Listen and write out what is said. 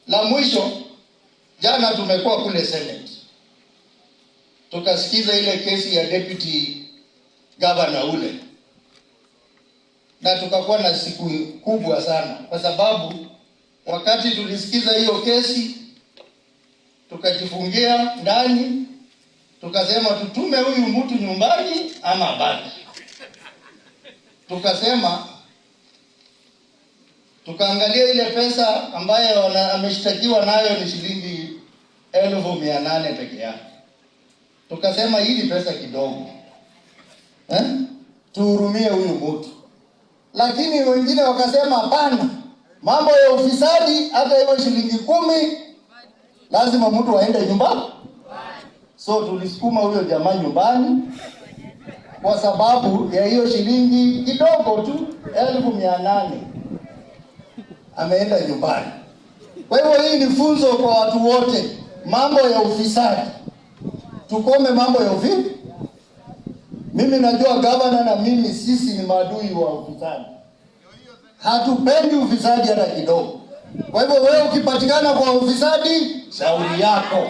La mwisho, jana tumekuwa kule Senate, tukasikiza ile kesi ya deputy governor ule, na tukakuwa na siku kubwa sana, kwa sababu wakati tulisikiza hiyo kesi tukajifungia ndani, tukasema tutume huyu mtu nyumbani ama baki. Tukaangalia ile pesa ambayo ameshtakiwa nayo ni shilingi 1800 peke yake. Tukasema hii ni pesa kidogo, tuhurumie huyu mtu. Lakini wengine wakasema hapana, mambo ya ufisadi, hata hiyo shilingi 10 lazima mtu aende nyumbani. So tulisukuma huyo jamaa nyumbani kwa sababu ya hiyo shilingi kidogo tu 1800, ameenda nyumbani. Kwa hivyo hii ni funzo kwa watu wote, mambo ya ufisadi tukome, mambo ya ufisadi. Mimi najua governor na mimi sisi ni maadui wa ufisadi, hatupendi ufisadi hata kidogo. Kwa hivyo wewe ukipatikana kwa ufisadi, shauri yako.